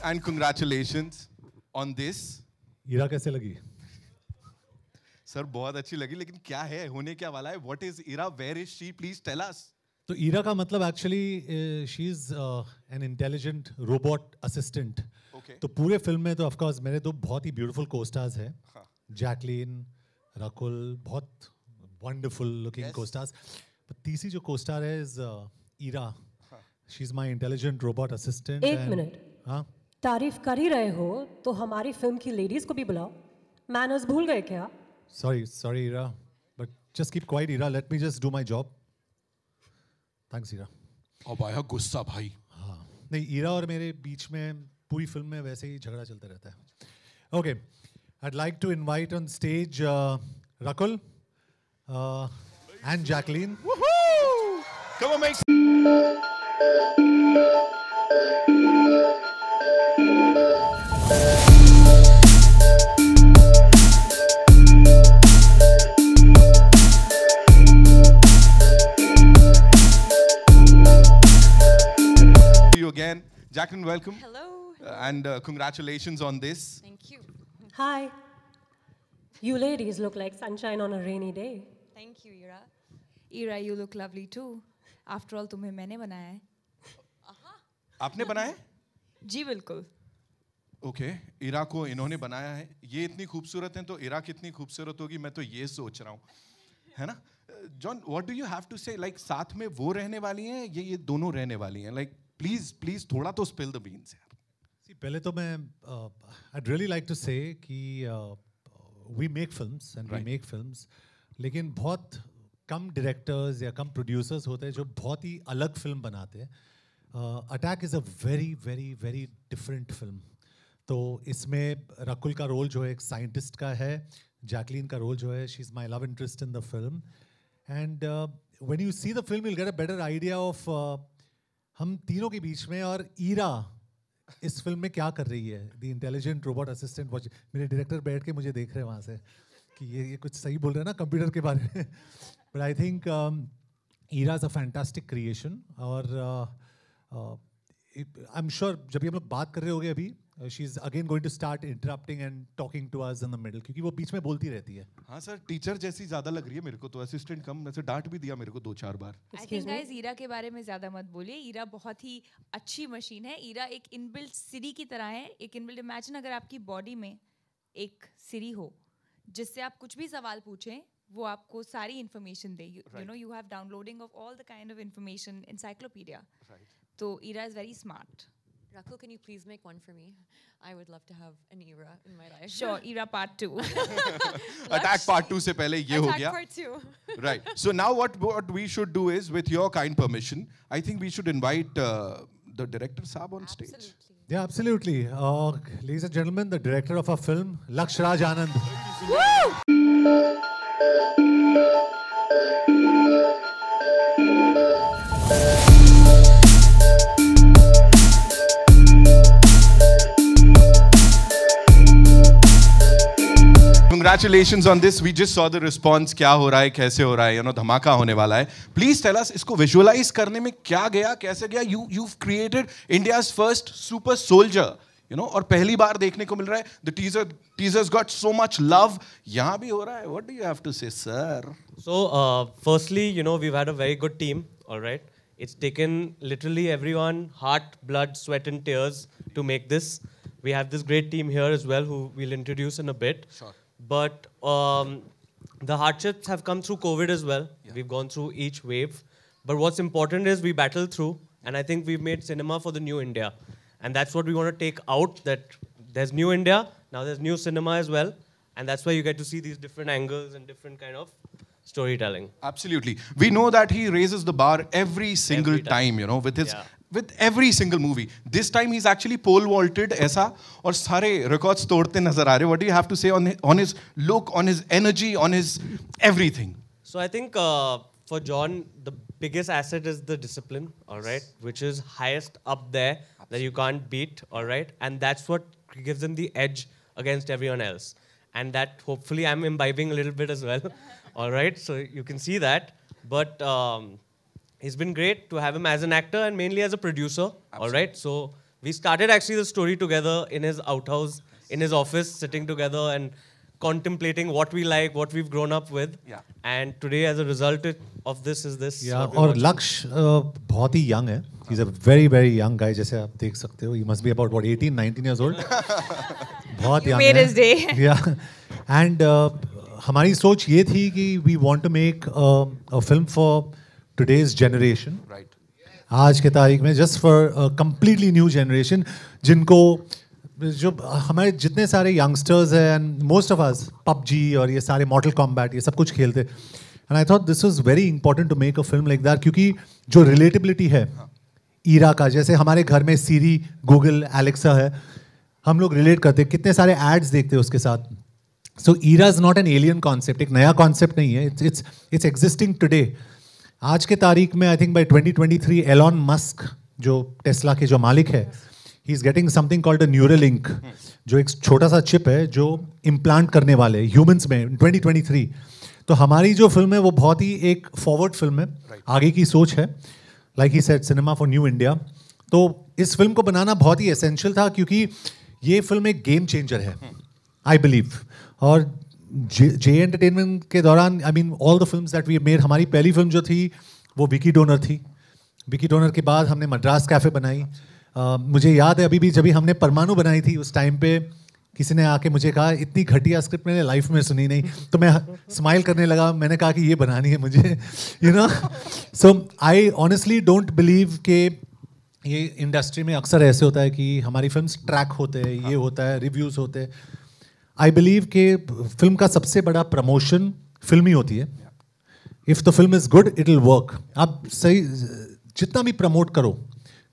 and congratulations on this. Ira कैसे लगी? Sir बहुत अच्छी लगी, लेकिन क्या है, होने क्या वाला है? What is Ira? Where is she? Please tell us. तो ईरा का मतलब actually she is an intelligent robot assistant. Okay. तो पूरे फिल्म में तो ऑफ कोर्स मेरे दो बहुत ही ब्यूटीफुल को-स्टार्स हैं, जैकलीन, रकुल, बहुत वंडरफुल लुकिंग को-स्टार्स. पर तीसरी जो को-स्टार है is Ira. She is my intelligent robot assistant. एक मिनट. हाँ, तारीफ कर ही रहे हो तो हमारी फिल्म की लेडीज को भी बुलाओ. मैनर्स भूल गए क्या? Sorry Ira, but just keep quiet Ira, let me just do my job. Thanks Ira. अब आया गुस्सा भाई. हाँ, नहीं, ईरा और मेरे बीच में पूरी फिल्म में वैसे ही झगड़ा चलता रहता है. Okay, I'd like to invite on stage Rakul and Jacqueline. Woohoo! Come on, make. You again, Jacqueline. Welcome. Hello. And congratulations on this. Thank you. Hi. You ladies look like sunshine on a rainy day. Thank you, Ira. Ira, you look lovely too. After all, तुम्हें मैंने बनाया है. आपने बनाया है? जी बिल्कुल. Okay, इरा को इन्होंने बनाया है. ये इतनी खूबसूरत हैं तो इरा कितनी खूबसूरत होगी, मैं तो ये सोच रहा हूँ, है ना? John, what do you have to say? Like साथ में वो रहने वाली हैं, ये दोनों रहने वाली हैं? लाइक प्लीज थोड़ा तो स्पिल द बीन्स यार. पहले तो मैं I'd really like to say कि we make films and we make films, लेकिन बहुत कम डायरेक्टर्स या कम प्रोड्यूसर्स होते हैं जो बहुत ही अलग फिल्म बनाते हैं. Attack is a very very very different film. तो इसमें रकुल का रोल जो है एक साइंटिस्ट का है, जैकलीन का रोल जो है she is my love interest in the film. And when you see the film you'll get a better idea of हम तीनों के बीच में. और ईरा इस फिल्म में क्या कर रही है, द इंटेलिजेंट रोबोट असिस्टेंट. मेरे डायरेक्टर बैठ के मुझे देख रहे हैं वहाँ से कि ये कुछ सही बोल रहे हैं ना कंप्यूटर के बारे में. But I think Ira is a fantastic creation. और आई एम श्योर जब भी हम लोग बात कर रहे होंगे अभी, she is again going to start interrupting and talking to us in the middle, क्योंकि वो बीच में बोलती रहती है. हाँ सर, टीचर जैसी ज्यादा लग रही है मेरे को तो. असिस्टेंट कम, वैसे डांट भी दिया मेरे को 2-4 बार. I think guys, ईरा के बारे में ज़्यादा मत बोलिए. ईरा बहुत ही अच्छी मशीन है. ईरा एक इनबिल्ट सिरी की तरह है. एक इनबिल्ट, इमेजिन अगर आपकी बॉडी में एक सिरी हो जिससे आप कुछ भी सवाल पूछें वो आपको सारी इन्फॉर्मेशन दे. You know, you have downloading of all the kind of information, encyclopedia. तो Ira is very smart. Rakul, can you please make one for me? I would love to have an Ira in my life. Sure, Ira part 2. Attack part 2 से पहले ये हो गया. Part 2. Right. So now what we should do is, with your kind permission, I think we should invite the director Saab on stage. Absolutely. Yeah, absolutely. Ladies and gentlemen, the director of our film, Laksh Raj Anand. Congratulations on this. We just saw the response. क्या हो रहा है, कैसे हो रहा है, धमाका होने वाला है. Please tell us, इसको visualize करने में क्या गया, कैसे गया? You've created India's first super soldier, और पहली बार देखने को मिल रहा है. The teasers got so much love. यहाँ भी हो रहा है. What do you have to say, sir? So, firstly, we've had a very good team. All right, it's taken literally everyone, heart, blood, sweat, and tears to make this. We have this great team here as well, who we'll introduce in a bit. Sure. But the hardships have come through COVID as well. Yeah. We've gone through each wave. But what's important is we battled through. And I think we've made cinema for the new India. And that's what we want to take out, that there's new India, now there's new cinema as well. And that's why you get to see these different angles and different kind of storytelling. Absolutely. We know that he raises the bar every single time, with every single movie. This time he's actually pole vaulted ऐसा, और सारे records तोड़ते नजर आ रहे. What do you have to say on his look, on his energy, on his everything? So I think for John, the biggest asset is the discipline, all right, which is highest up there. Absolutely. That you can't beat, all right, and that's what gives him the edge against everyone else. And that hopefully I'm imbibing a little bit as well, all right, so you can see that. But it's been great to have him as an actor and mainly as a producer. Absolutely. All right, so We started actually the story together in his outhouse, in his office, sitting together and contemplating what we like, what we've grown up with. Yeah. And today, as a result of this, is this. Yeah, और लक्ष्य बहुत ही young है. He's a very very young guy, जैसे आप देख सकते हो. He must be about what 18, 19 years old. बहुत young made है. his day. Yeah, and हमारी सोच ये थी कि we want to make a film for today's generation. Right. आज के तारीख में just for a completely new generation जिनको जो हमारे जितने सारे youngsters हैं and most of us PUBG और ये सारे Mortal Kombat ये सब कुछ खेलते and I thought this was very important to make a film like that क्योंकि जो relatability है ईरा का जैसे हमारे घर में Siri, Google, Alexa है हम लोग relate करते कितने सारे ads देखते हैं उसके साथ so Ira is not an alien concept एक नया concept नहीं है it's existing today आज के तारीख में I think by 2023 Elon Musk जो टेस्ला के जो मालिक है he is getting something called a Neuralink जो एक छोटा सा चिप है जो इम्प्लांट करने वाले ह्यूमंस में 2023 तो हमारी जो फिल्म है वो बहुत ही एक फॉरवर्ड फिल्म है आगे की सोच है like he said cinema for new India तो इस फिल्म को बनाना बहुत ही एसेंशियल था क्योंकि ये फिल्म एक गेम चेंजर है आई बिलीव और जे एंटरटेनमेंट के दौरान I mean all the films that we made हमारी पहली फिल्म जो थी वो विकी डोनर थी विकी डोनर के बाद हमने मद्रास कैफ़े बनाई मुझे याद है अभी भी जब हमने परमाणु बनाई थी उस टाइम पे किसी ने आके मुझे कहा इतनी घटिया स्क्रिप्ट मैंने लाइफ में सुनी नहीं तो मैं स्माइल करने लगा मैंने कहा कि ये बनानी है मुझे you know so I honestly don't believe कि ये इंडस्ट्री में अक्सर ऐसे होता है कि हमारी फिल्म्स ट्रैक होते हैं ये होता है रिव्यूज़ होते हैं आई बिलीव कि फिल्म का सबसे बड़ा प्रमोशन फिल्म ही होती है if the film is good it will work आप सही जितना भी प्रमोट करो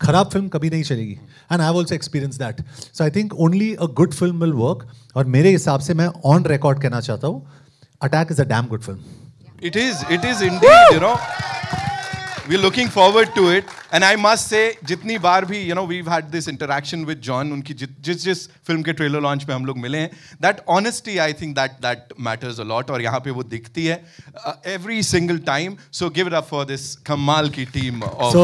खराब फिल्म कभी नहीं चलेगी and I have also experience that so I think only a good film will work और मेरे हिसाब से मैं ऑन रिकॉर्ड कहना चाहता हूँ attack is a damn good film It is indeed, you know. We're looking forward to it. And I must say, जितनी बार भी, you know, we've had this interaction with John, उनकी जिस फिल्म के trailer launch में हम लोग मिले हैं, that honesty, I think that matters a lot. और यहाँ पे वो दिखती है every single time. So give it up for this कमाल की team of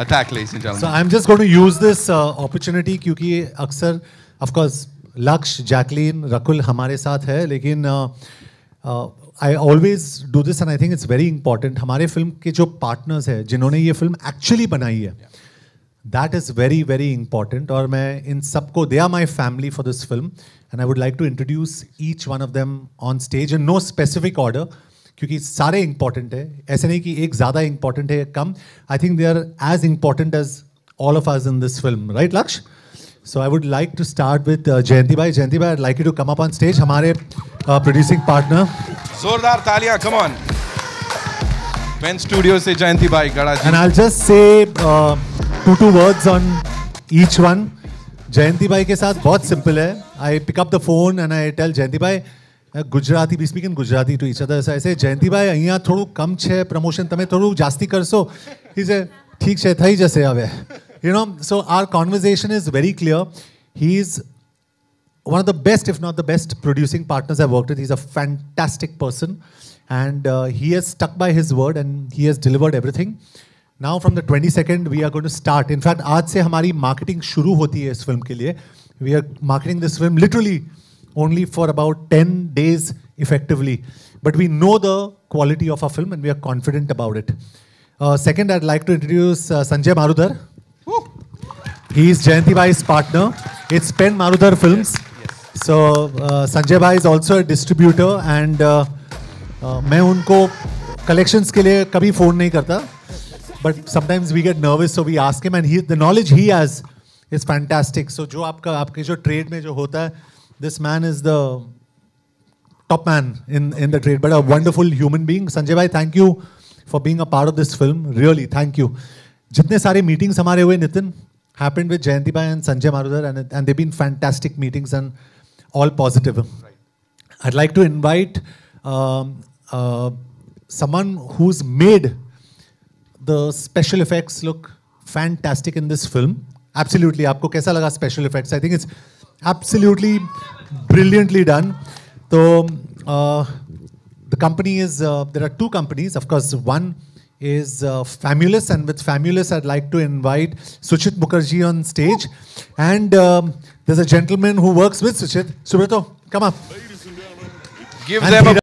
Attack, ladies and gentlemen. So I'm just going to use this opportunity क्योंकि अक्सर, of course, लक्ष्य, जैकलीन, रकुल हमारे साथ है, लेकिन I always do this and I think it's very important. हमारे फिल्म के जो पार्टनर्स हैं जिन्होंने ये फिल्म एक्चुअली बनाई है that is very very important और मैं इन सबको they are my family for this film and I would like to introduce each one of them on stage in no specific order क्योंकि सारे इंपॉर्टेंट है ऐसे नहीं कि एक ज़्यादा इंपॉर्टेंट है come I think they are as important as all of us in this film right Lakshya So I would like to start with Jayanti Bhai. Jayanti Bhai, I'd like you to come up on stage. हमारे producing partner. जोरदार तालियां, come on. Pen Studio से जयंती भाई गड़ा जी. And I'll just say two words on each one. जयंती भाई के साथ बहुत simple है. I pick up the phone and I tell Jayanti Bhai, Gujarati, we speak in Gujarati to each other. So I say, Jayanti Bhai, અહીંયા થોડું કમ છે promotion, તમે થોડું જાસ્તી કરશો. He said, ઠીક છે, થઈ જશે હવે. You know, so our conversation is very clear. He's one of the best, if not the best, producing partners I've worked with. He's a fantastic person, and he has stuck by his word, and he has delivered everything. Now, from the 22nd, we are going to start. In fact, आज से हमारी marketing शुरू होती है इस film के लिए. We are marketing this film literally only for about 10 days effectively, but we know the quality of our film, and we are confident about it. Second, I'd like to introduce Sanjay Marudhar. He is Jayanti Bhai's partner. It's Pen Marudhar Films. Yes. So Sanjay Bhai is also a distributor and मैं उनको collections के लिए कभी phone नहीं करता. But sometimes we get nervous, so we ask him, and the knowledge he has is fantastic. So जो आपके जो trade में जो होता है, this man is the top man in the trade, but a wonderful human being. Sanjay Bhai, thank you for being a part of this film. Really, thank you. जितने सारे meetings हमारे हुए Nitin happened with Jayanti Bhai and Sanjay Marudhar, and they've been fantastic meetings and all positive. Right. I'd like to invite someone who's made the special effects look fantastic in this film. Absolutely. आपको कैसा लगा special effects? I think it's absolutely brilliantly done. So the company is there are two companies. Of course, one is Famulous, and with Famulous, I'd like to invite Suchit Mukherjee on stage. And there's a gentleman who works with Suchit. Subrito, come up. Give them a